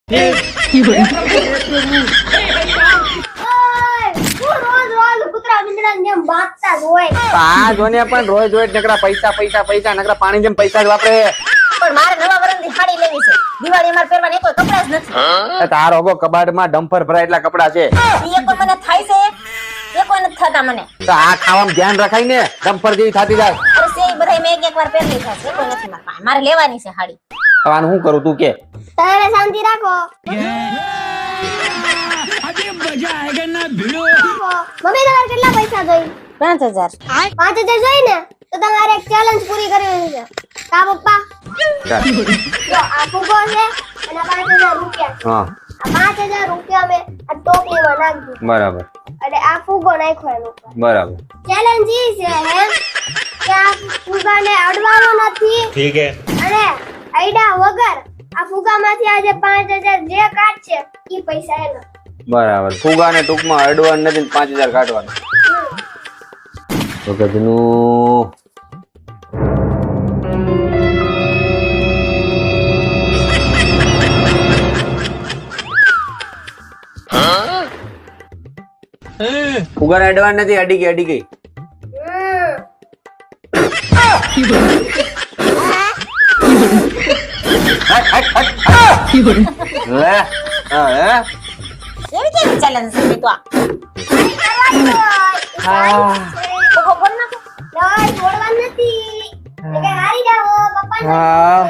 આ જોને પણ રોજ રોજ નકરા પૈસા પૈસા પૈસા નકરા પાણી જેમ પૈસા જ વાપરે. પણ મારે નવા વર્ષની સાડી લેવી છે. દિવાળી મારે પહેરવાના કોઈ કપડા જ નથી. તારો ગો કબાડમાં ડમ્પર ભરાય એટલા કપડા છે. એ કોઈ મને થાય છે, એ કોઈ નથી થતા મને. તો આ ખાવામાં ધ્યાન રખાય ને, ડમ્પર જેવી થાતી જાય. અરે સે બધાય મેં એક વાર પહેરી લીધા છે, કોઈ નથી મારા પાસે. મારે લેવાની છે સાડી. હવે આનું શું કરું તું કે? તારે શાંતિ રાખો. મમ્મી તમારે કેટલા પૈસા જોઈ? 5000. 5000 જોઈ ને તો તમારે એક ચેલેન્જ પૂરી કરવી છે. કા પપ્પા? જો આ ફૂગો છે અને 5000 રૂપિયા. હા આ 5000 રૂપિયા મેં આ ટોપલીમાં નાખી. બરાબર. અને આ ફૂગો નાખ્યો એનો ઉપર. બરાબર. ચેલેન્જ ઈ છે હે કે આ ફૂગાને અડવાનો નથી. ठीक है. અને આઈડા વગર આ ફૂગામાંથી આજે 5000 જે કાઢશે ઈ પૈસા એનો. બરાબર. ફુગાને ટૂંકમાં અડવાનું નથી ને 5000 કાઢવાનું. તો ગજનું ફુગાને અડવાનું નથી, અડી ગઈ, અડી ગઈ. લે હા એવી કેવી ચેલેન્જ છે તો આ? ફૂગો ફોડ નાખો. લઈ છોડવાનું નથી. એ કે હારી જાઓ પપ્પા. હા.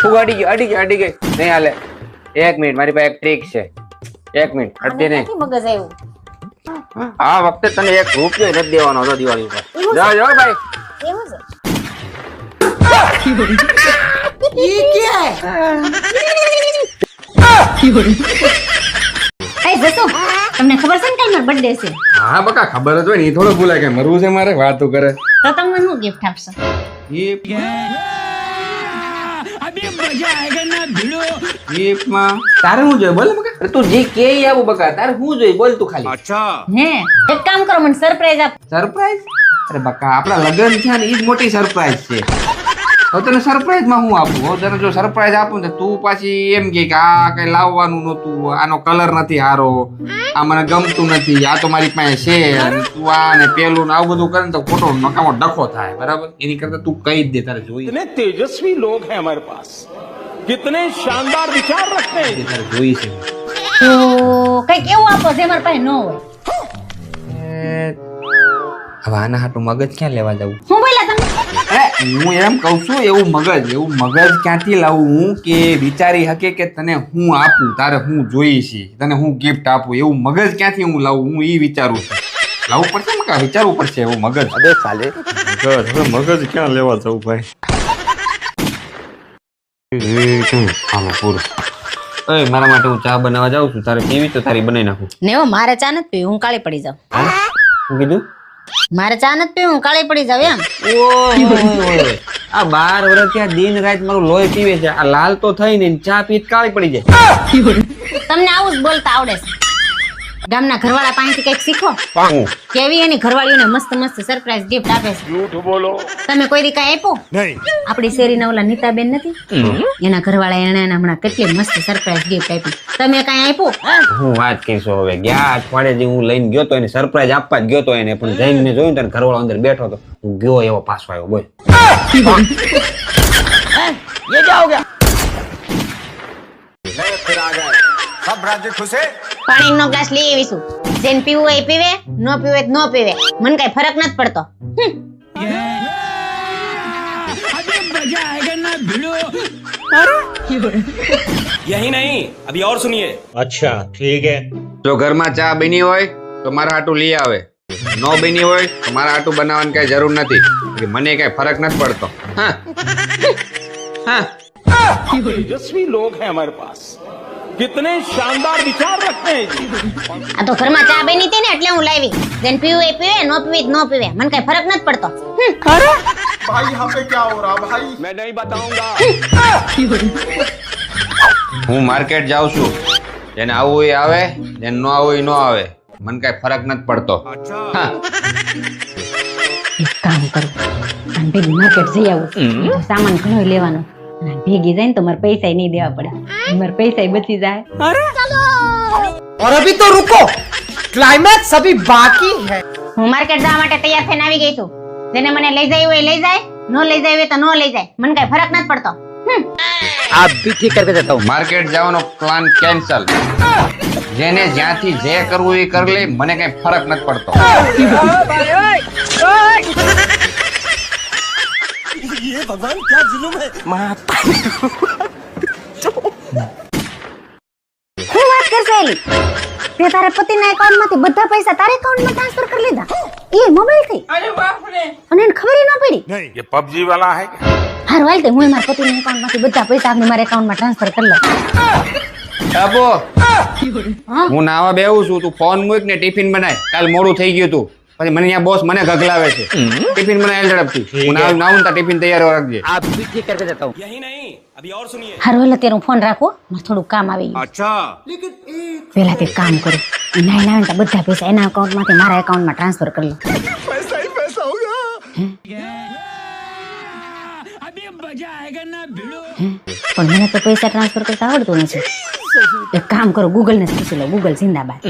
ફુગા અડી ગઈ, અડી ગઈ, અડી ગઈ. નહીં હાલે. 1 મિનિટ, મારી પાસે એક ટ્રીક છે. 1 મિનિટ, અડતી નહીં. નથી મગજ આવ્યું. આ વખતે તને 1 રૂપિયો નથી દેવાનો હતો દિવાળી ઉપર. જાઓ જાઓ ભાઈ. એવું છે. એ જસુ, તમને ખબર છે ને કાલ મારો બર્થડે છે? હા બકા ખબર જ હોય ને, એ થોડો ભૂલાય કે મરવું છે મારે, વાતો કરે. તો તમને શું ગિફ્ટ આપશો? ગિફ્ટમાં તારે શું જોઈએ બોલ બકા? તું જે કે ઈ આવું બકા, તારે શું જોઈએ બોલ તું ખાલી. હે એક કામ કરો, મને સરપ્રાઈઝ આપ. સરપ્રાઈઝ? અરે બકા આપણા લગ્ન છે ને, ઈ જ મોટી સરપ્રાઈઝ છે. હવે તને સરપ્રાઈઝ માં હું આપું? હવે તને જો સરપ્રાઈઝ આપું ને તું પાછી એમ કે આ કઈ લાવવાનું નતું, આનો કલર નથી હારો, આ મને ગમતું નથી, આ તો મારી પાસે છે, અને તું આ ને પેલું ને આવું બધું કરે ને તો ખોટો નકામો ડખો થાય. બરાબર? એની કરતા તું કહી જ દે તારે જોઈએ. कितने तेजस्वी लोग हैं हमारे पास, कितने शानदार विचार रखते हैं. તારે જોઈ છે. તો કઈક એવું આપો જે મારા પાસે ન હોય. હવે આના હાટું મગજ ક્યાં લેવા જવું? શું બોલ્યા તમે? અરે હું એમ કઉ છું, એવું મગજ ક્યાંથી લાવું હું કે વિચારી શકે કે તને હું આપું, તારે હું જોઈ છે, તને હું ગિફ્ટ આપું, એવું મગજ ક્યાંથી હું લાવું? હું ઈ વિચારું છું. લાવવું પડશે મકા, વિચારવું પડશે એવું મગજ. અબે સાલે મગજ ક્યાં લેવા જવું ભાઈ? હાલો પૂરું. ઓય મારા માટે હું ચા બનાવવા જાઉં છું, તારે પીવી તો તારી બનાવી નાખું. ને મારે ચા નથી પીવી, હું કાળી પડી જાઉં. શું કીધું? મારે ચા નથી પીવી, હું કાળી પડી જાઉં એમ. આ 12 વર્ષ ત્યાં દિન રાત મારું લોહી પીવે છે, આ લાલ તો થઈ ને ચા પીત કાળી પડી જાય. તમને આવું જ બોલતા આવડે છે? ગામના ઘરવાળા પાસેથી કઈક શીખો. કેવી એની ઘરવાળીઓને મસ્ત મસ્ત સરપ્રાઈઝ ગિફ્ટ આપે છે. झूठ बोलो. તમે કોઈ દી કાંઈ આપ્યું? नहीं. આપણી શેરીના ઓલા નીતાબેન નથી, એના ઘરવાળા એને હમણાં કેટલી મસ્ત સરપ્રાઈઝ ગિફ્ટ આપી. તમે કાંઈ આપ્યું? હું વાત કરીશું હવે. ગયા અઠવાડિયે હું લઈને ગયો તો એને સરપ્રાઈઝ આપવા જ ગયો તો એને, પણ જઈને મેં જોયું તો ઘરવાળો અંદર બેઠો હતો, હું ગયો એવો પાછો આવ્યો. બોલ ये क्या हो गया? सब राज्य खुश है. પાણીનો ગ્લાસ લઈ આવીશું, જેને પીવું હોય એ પીવે, ન પીવું હોય તો ન પીવે, મને કઈ ફરક નથી પડતો. यही नहीं, अभी और सुनिए. अच्छा ठीक है. જો ઘરમાં ચા બની હોય તો મારા હાટું લઈ આવે, ન બની હોય તો મારા હાટું બનાવવાની કઈ જરૂર નથી, મને કઈ ફરક નથી પડતો. હા હા. तेजस्वी लोग हैं हमारे पास, कितने शानदार विचार रखते हैं. આ તો ઘરમાં ચા બની હતી ને એટલે હું લાવી, જેને પીવું હોય એ પીવે, ન પીવી તો ન પીવે, મને કઈ ફરક નથી પડતો. भाई यहाँ पे क्या हो रहा भाई? मैं नहीं बताऊंगा. હું માર્કેટ જાઉં છું, જેને આવું એ આવે, જેને ન આવું એ ન આવે, મને કઈ ફરક નથી પડતો. હા એક કામ કરું અને ભેગી માર્કેટ જઈ આવું સામાન ઘણો લેવાનો અને ભેગી જાય ને તો મારે પૈસા નહીં દેવા પડે મારે પૈસા બચી જાય और अभी तो रुको क्लाइमैक्स अभी बाकी है હું માર્કેટ જવા માટે તૈયાર થઈને આવી ગઈ છું જેને મને લઈ જાય હોય લઈ જાય નો લઈ જાય હોય તો નો લઈ જાય મને કઈ ફરક નથી પડતો आप भी ठीक करके देता हूँ માર્કેટ જવાનો પ્લાન કેન્સલ. જેને જ્યાંથી જે કરવું એ કરી લે, મને કઈ ફરક નથી પડતો. ये भगवान क्या जुल्म है શું વાત કરશે એલી તે તારા પતિના એકાઉન્ટમાંથી બધા પૈસા તારા એકાઉન્ટમાં ટ્રાન્સફર કરી લીધા એ મોબાઈલથી અને એને ખબર ન પડી ये पबजी वाला है क्या? હારું હાલ તે હું મારા પતિના એકાઉન્ટમાંથી બધા પૈસા આપને મારા એકાઉન્ટમાં ટ્રાન્સફર કરી લઉં અબો, હું નાવા બેહું છું, તું ફોન મૂક ને ટિફિન બનાય. કાલ મોડું થઈ ગયું તું, પછી મને અહીંયા બોસ મને ગગલાવે છે. ટિફિન બનાય ઝડપથી. હું નાવું ને ટિફિન તૈયાર રાખજે. आप भी ठीक करके देता हूँ यही नहीं अभी और सुनिए હારું હાલ અત્યારે હું ફોન રાખું મારે થોડું કામ આવી ગયું अच्छा પેલા તે કામ કરું નાઈ લાવે તો બધા પૈસા એના એકાઉન્ટમાંથી મારા એકાઉન્ટમાં ટ્રાન્સફર કરી લઉં पैसा ही पैसा होगा પણ મને તો પૈસા ટ્રાન્સફર કરતા આવડતું નથી એક કામ કરો ગૂગલ ને પૂછી લો ગૂગલ જિંદાબાદ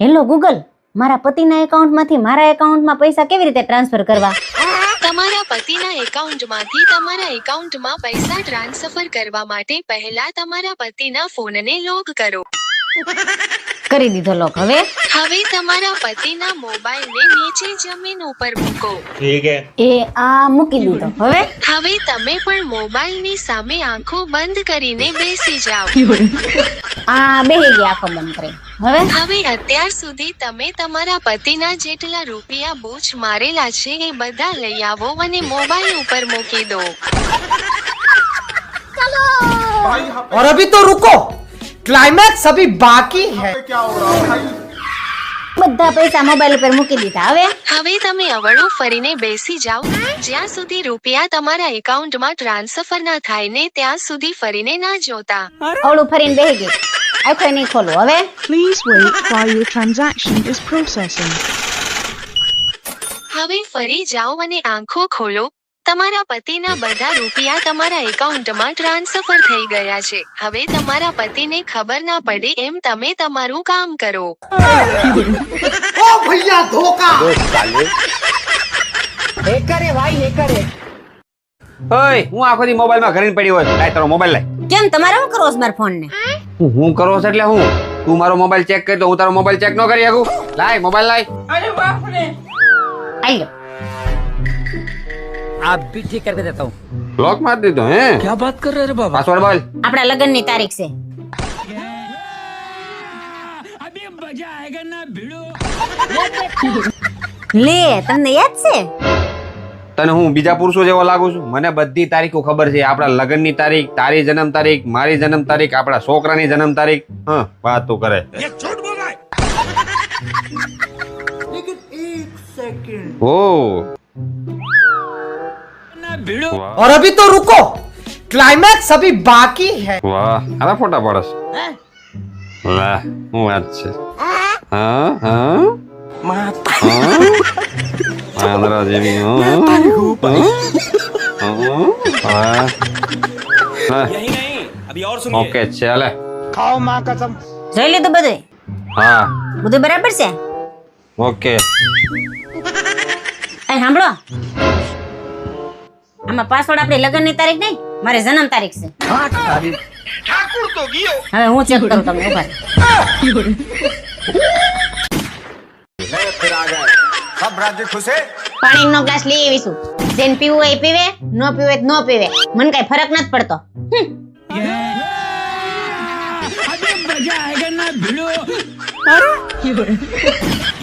હેલો ગૂગલ મારા પતિના એકાઉન્ટમાંથી મારા એકાઉન્ટમાં પૈસા કેવી રીતે ટ્રાન્સફર કરવા તમારા પતિના એકાઉન્ટમાંથી તમારા એકાઉન્ટમાં પૈસા ટ્રાન્સફર કરવા માટે પહેલા તમારા પતિના ફોનને લોક કરો કરી દીધો લોક હવે તમારા પતિના મોબાઈલને નીચે જમીન ઉપર મૂકો એ આ મૂકી દીધો હવે તમે પણ મોબાઈલની સામે આંખો બંધ કરીને બેસી જાઓ આ બેહી ગયા આંખો બંધ કરી હવે અત્યાર સુધી તમે તમારા પતિના જેટલા રૂપિયા બૂચ મારેલા છે એ બધા લઈ આવો અને મોબાઈલ ઉપર મૂકી દો और अभी तो रुको क्लाइमैक्स अभी बाकी है क्या हो रहा है भाई બધા પૈસા મોબાઈલ ઉપર મૂકી દીધા હવે તમે અવળું ફરીને બેસી જાઓ જ્યાં સુધી રૂપિયા તમારા એકાઉન્ટમાં ટ્રાન્સફર ના થાય ને ત્યાં સુધી ફરીને ના જોતા ઓલું ફરીને બેહી ગઈ આંખો નહીં ખોલું હવે Please wait while your transaction is processing. હવે ફરી જાઓ અને આંખો ખોલો તમારા પતિના બધા રૂપિયા તમારા એકાઉન્ટમાં ટ્રાન્સફર થઈ ગયા છે હવે તમારા પતિને ખબર ના પડે એમ તમે તમારું કામ કરો ओ भैया धोखा हैकर है भाई हैकर है ઓય, હું આખો દી મોબાઈલમાં ઘરીને પડી હોય. લાય તારો મોબાઈલ લાય. કેમ તમારે શું કરો છો મારા ફોન ને હું કરો છો એટલે હું? તું મારો મોબાઈલ ચેક કરી તો હું તારો મોબાઈલ ચેક ન કરી શકું? લાય મોબાઈલ લાય. આઈ લો आप भी ठीक करके देता हूँ લોક માર દીધો હે? क्या बात कर रहे बाबा પાસવર્ડ બોલ. આપણા લગ્નની તારીખ છે લે તમને યાદ છે તને હું બીજા પુરુષો જેવો લાગુ છું? મને બધી તારીખો ખબર છે. આપણા લગ્નની તારીખ, તારી જન્મ તારીખ, મારી જન્મ તારીખ, આપણા છોકરાની જન્મ તારીખ. હા, વાત તું કરે. ये झूठ बोल रहा है ઓ और अभी तो रुको क्लाइमैक्स अभी बाकी है વાહ, આના ફોટા પાડસ. વાહ, હું વાત છે. હા હા આંધળા જેવી. यही नहीं अभी और सुनिए ઓકે ચાલે. खाओ माँ कसम જોઈ લીધું બધું હા બધું બરાબર છે ઓકે. એ સાંભળો આમાં પાસવર્ડ આપણી લગ્નની તારીખ નહીં મારી જન્મ તારીખ છે હવે હું ચેક કરું તમને ઉભા फिर आ गए सब राज्य खुश है પાણીનો ગ્લાસ લઈ આવીશું જેને પીવું હોય એ પીવે ન પીવું હોય તો ન પીવે મને કઈ ફરક નથી પડતો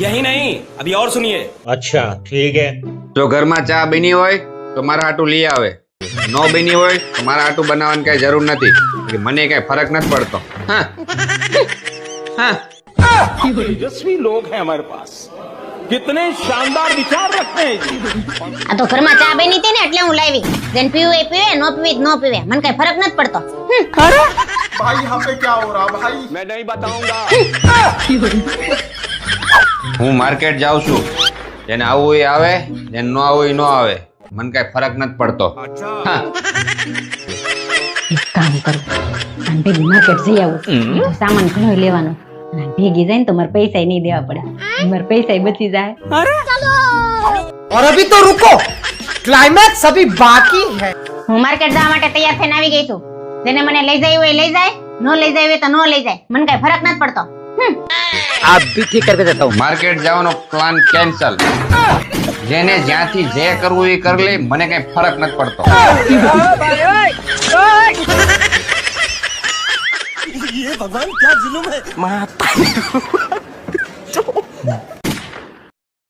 यही नहीं अभी और सुनिए अच्छा ठीक है જો ઘરમાં ચા બની હોય તો મારા હાટું લઈ આવે. ન બની હોય તો મારા હાટું બનાવવાની કઈ જરૂર નથી. મને કઈ ફરક નથી પડતો. હા હા तेजस्वी लोग हैं हमारे पास कितने शानदार विचार रखते हैं जी આ તો ઘરમાં ચા બની હતી ને એટલે હું લાવી જેને પીવું હોય એ પીવે ન પીવે તો ન પીવે મને કઈ ફરક નથી પડતો भाई यहाँ पे क्या हो रहा है भाई मैं नहीं बताऊंगा હું માર્કેટ જાઉં છું. જેને આવું એ આવે, જેને ન આવું એ ન આવે. મને કઈ ફરક નથી પડતો. હા. એક કામ કરું, આને ભેગી માર્કેટ જઈ આવું, તો સામાન ઘણો લેવાનો, અને આને ભેગી જાય ને તો મારે પૈસા નહીં દેવા પડે, મારે પૈસા બચી જાય. और अभी तो रुको, क्लाइमैक्स अभी बाकी है. હું માર્કેટ જવા માટે તૈયાર થઈને આવી ગઈ છું. જેને મને લઈ જાય હોય લઈ જાય, ન લઈ જાય હોય તો ન લઈ જાય, મને કઈ ફરક નથી પડતો. आप भी ठीक करके देता हूँ. માર્કેટ જવાનો પ્લાન કેન્સલ. જેને જ્યાંથી જે કરવું એ કરી લે, મને કઈ ફરક નથી પડતો. ये भगवान क्या जुलुम है.